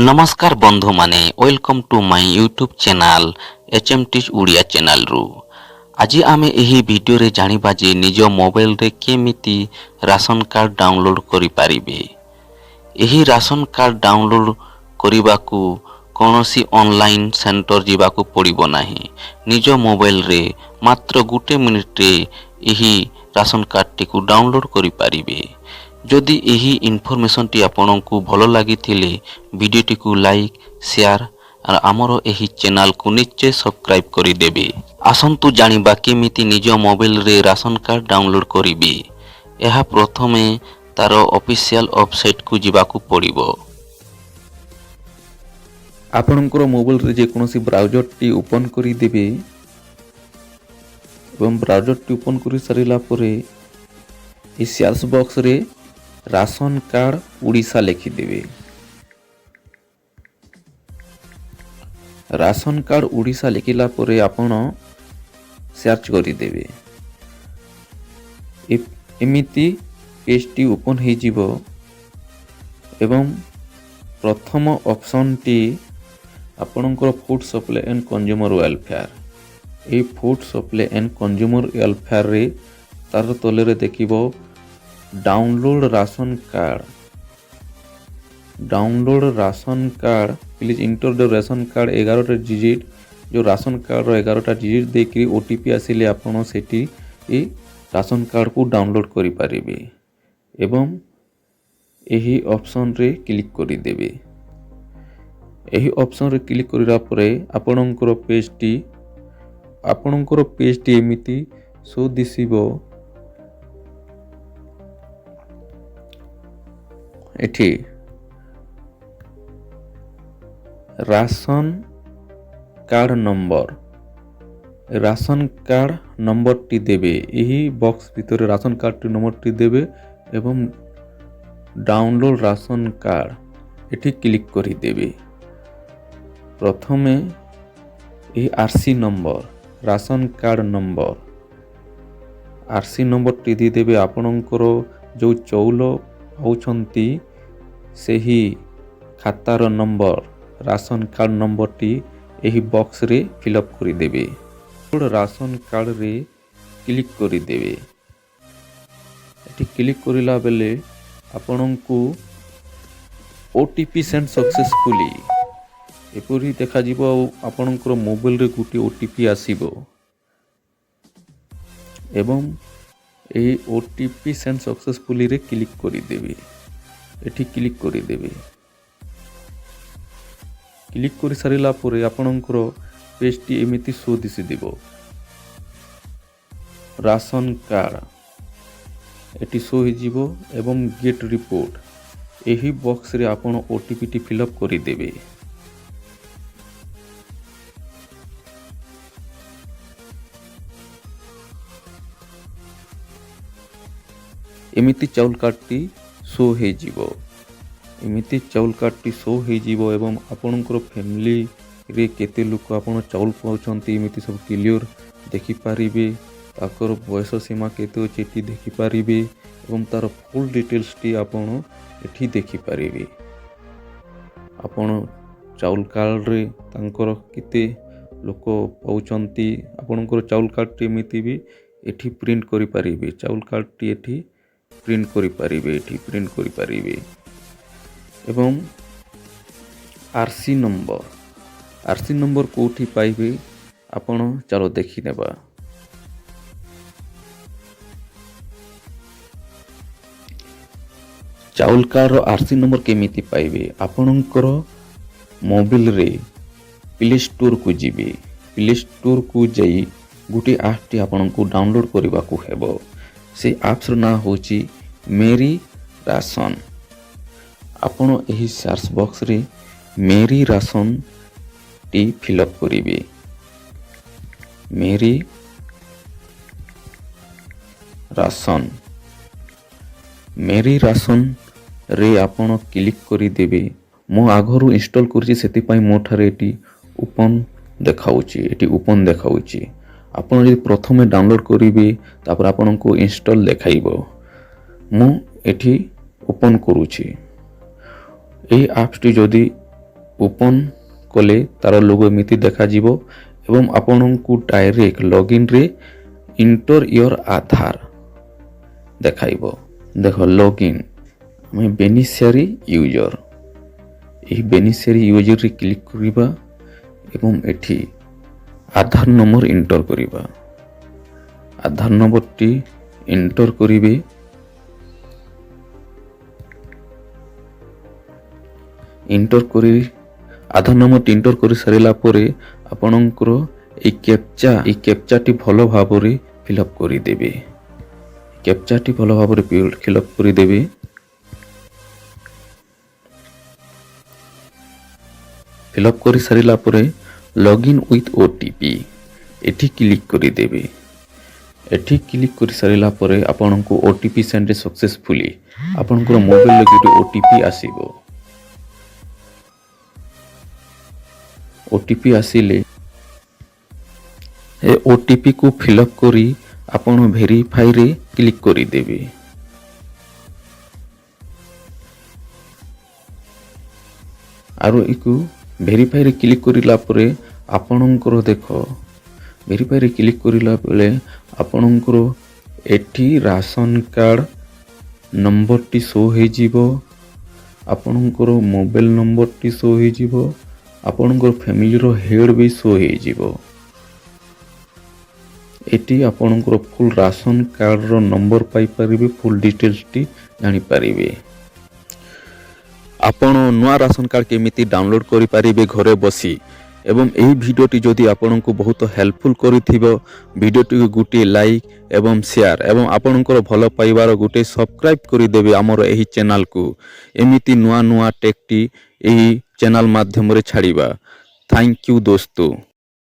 नमस्कार बंधु माने welcome to my YouTube channel HMT Odia channel रु आज आमे एही वीडियो रे जानिबा जे निज मोबाइल रे केमिति राशन कार्ड डाउनलोड करि पारिबे। एही राशन कार्ड डाउनलोड करिबाकू कोनोसी ऑनलाइन सेंटर जीवाकू पड़िबो नाही। निज मोबाइल रे मात्र गुटे मिनिट रे एही राशन कार्ड टिकू डाउनलोड करि पारिबे। जदि एही इनफॉरमेशन टी आपनकू भलो लागिथिले वीडियो टिकू लाइक शेयर और आमर एही चैनल को निश्चय सब्सक्राइब करि देबे। आसंतु जानिबा केमिति निज मोबाइल रे राशन कार्ड डाउनलोड करिबे। एहा प्रथमे तार ऑफिशियल वेबसाइट को जिबाकू पड़िबो। आपणकर मोबाइल रे जे कोनोसी ब्राउजर टी ओपन करि देबे एवं ब्राउजर टी ओपन करि सारिला परे ए सर्च बॉक्स रे राशन कार्ड उड़ीसा लिखि देबे। राशन कार्ड उड़ीसा लिखिला परे आपण सर्च करि देबे। एमिति पेज टी ओपन हे जिवो एवं प्रथम ऑप्शन टी आपणकर food supply and consumer welfare. ए food supply and consumer welfare रे तार तले रे देखिबो download ration card. Download ration card please enter the ration card 11 digit जो राशन कार्ड रो 11 डिजिट देकरी ओटीपी आसिले आपण सेठी ए राशन कार्ड को डाउनलोड करि पारिबे एवं एही ऑप्शन रे क्लिक करि देबे। एही ऑप्शन रे क्लिक करिरा परे आपणकर पेज टी एमिति सो दिसिबो। एठी राशन कार्ड नंबर टी देबे। एही बॉक्स भितर राशन कार्ड टी नंबर टी देबे एवं डाउनलोड राशन कार्ड एठी क्लिक करि देबे। प्रथमे एही RC number ration card number RC number टी दी देबे। आपणकर जो चौल पाउछंती सेही खातार नंबर राशन कार्ड नंबर टी एही बॉक्स रे फिलअप करि देबे। राशन कार्ड रे क्लिक करि देबे। एठी क्लिक करिला बेले आपनकू ओटीपी सेंड सक्सेसफुली एपरि देखा जिवो। आपनकर मोबाइल रे गुटी ओटीपी आसीबो एवं ए ओटीपी सेंड सक्सेसफुली रे क्लिक करि देबे। एठी क्लिक करि देबे। क्लिक करि सारिला परे आपनकर पेज टी एमिति शो दिसि देबो। राशन कार्ड एटी शो हो जिवो एवं गेट रिपोर्ट एही बॉक्स रे आपण ओटीपी टी फिलअप करि देबे। एमिति चाउल कार्ड टी शो हो जिवो। एमिति चाउल कार्ड टी शो हो जिवो एवं आपणकर फैमिली रे केते लोक आपण चाउल पाउछंती एमिति सब क्लियर देखि पारिबे। ताकर बयस सीमा केते चेटी देखि पारिबे एवं तार फुल डिटेल्स टी आपण एठी देखि पारिबे। आपण चाउल कार्ड रे तांकर केते लोक पाउछंती आपणकर चाउल कार्ड टी एमिति भी एठी प्रिंट करि पारिबे। चाउल कार्ड टी एठी प्रिंट करि पारिबे। एठी प्रिंट करि पारिबे एवं आरसी नंबर कोठी पाइबे आपण चलो देखि नेबा। चाउल कार्ड रो आरसी नंबर केमिति पाइबे। आपणकर मोबाइल रे प्ले स्टोर को जिबे। प्ले स्टोर को जाई गुटी ऐप टी आपणको डाउनलोड करबा को हेबो। से ऐप्स रो ना होची मेरी राशन। आपण एही सर्च बॉक्स रे मेरी राशन टी फिलअप करिवे। मेरी राशन रे आपण क्लिक करि देबे। मो आगरु इंस्टॉल करछि सेति पई मो ठारे एटी ओपन देखाउछि। आपण जे प्रथमे डाउनलोड करिवे तापर आपनको इंस्टॉल देखाइबो। मो एठी ओपन करूछि। एही ऐप्स टी जदि ଓପନ୍ କଲେ ତାର ଲୋଗୋ ଏମିତି ଦେଖାଯିବ ଏବଂ ଆପଣଙ୍କୁ ଡାଇରେକ୍ଟ ଲଗ୍ଇନ୍ରେ ଇଣ୍ଟର ୟୋର ଆଧାର ଦେଖାଇବ। ଦେଖ ଲଗ୍ଇନ୍, ଆମେ ବେନିସିଆରୀ ୟୁଜର, ଏହି ବେନିସିଆରୀ ୟୁଜରରେ କ୍ଲିକ୍ କରିବା ଏବଂ ଏଠି ଆଧାର ନମ୍ବର ଏଣ୍ଟର କରିବା। ଆଧାର ନମ୍ବରଟି ଏଣ୍ଟର କରିବେ। ଆଧାର ନମ୍ବରଟି ଏଣ୍ଟର କରି ସାରିଲା ପରେ ଆପଣଙ୍କର এই କ୍ୟାପଚାଟି ଭଲ ଭାବରେ ଫିଲ୍ଅପ୍ କରିଦେବେ। କ୍ୟାପଚାଟି ଭଲ ଭାବରେ ଫିଲ୍ଅପ୍ କରିଦେବେ। ଫିଲ୍ଅପ୍ କରି ସାରିଲା ପରେ ଲଗ୍ଇନ୍ ୱିଥ୍ OTP ଏଠି କ୍ଲିକ୍ କରିଦେବେ। ଏଠି କ୍ଲିକ୍ କରି ସାରିଲା ପରେ ଆପଣଙ୍କୁ OTP ସେଣ୍ଡ ସକ୍ସେସଫୁଲି ଆପଣଙ୍କର ମୋବାଇଲରେ ଗୋଟେ OTP ଆସିବ। OTP ଆସିଲେ ଏ OTPକୁ ଫିଲ୍ଅପ୍ କରି ଆପଣ ଭେରିଫାଇରେ କ୍ଲିକ୍ କରିଦେବେ। ଆରୁ ଏକୁ ଭେରିଫାଇରେ କ୍ଲିକ୍ କରିଲା ପରେ ଆପଣଙ୍କର ଦେଖ ଭେରିଫାଇରେ କ୍ଲିକ୍ କରିଲା ବେଳେ ଆପଣଙ୍କର ଏଠି ରାସନ କାର୍ଡ଼ ନମ୍ବରଟି ଶୋ ହେଇଯିବ, ଆପଣଙ୍କର ମୋବାଇଲ ନମ୍ବରଟି ଶୋ ହେଇଯିବ, ଆପଣଙ୍କର ଫ୍ୟାମିଲିର ହେଡ୍ ବି ଶୋ ହେଇଯିବ। ଏଠି ଆପଣଙ୍କର ଫୁଲ୍ ରାସନ କାର୍ଡ଼ର ନମ୍ବର ପାଇପାରିବେ, ଫୁଲ୍ ଡିଟେଲ୍ସଟି ଜାଣିପାରିବେ। ଆପଣ ନୂଆ ରାସନ କାର୍ଡ଼ କେମିତି ଡାଉନଲୋଡ଼ କରିପାରିବେ ଘରେ ବସି ଏବଂ ଏହି ଭିଡ଼ିଓଟି ଯଦି ଆପଣଙ୍କୁ ବହୁତ ହେଲ୍ପଫୁଲ୍ କରିଥିବ ଭିଡ଼ିଓଟିକୁ ଗୋଟିଏ ଲାଇକ୍ ଏବଂ ସେୟାର ଏବଂ ଆପଣଙ୍କର ଭଲ ପାଇବାର ଗୋଟିଏ ସବସ୍କ୍ରାଇବ୍ କରିଦେବେ ଆମର ଏହି ଚ୍ୟାନେଲକୁ। ଏମିତି ନୂଆ ନୂଆ ଟେକ୍ଟି ଏହି ଚ୍ୟାନେଲ ମାଧ୍ୟମରେ ଛାଡ଼ିବା। Thank you Dost.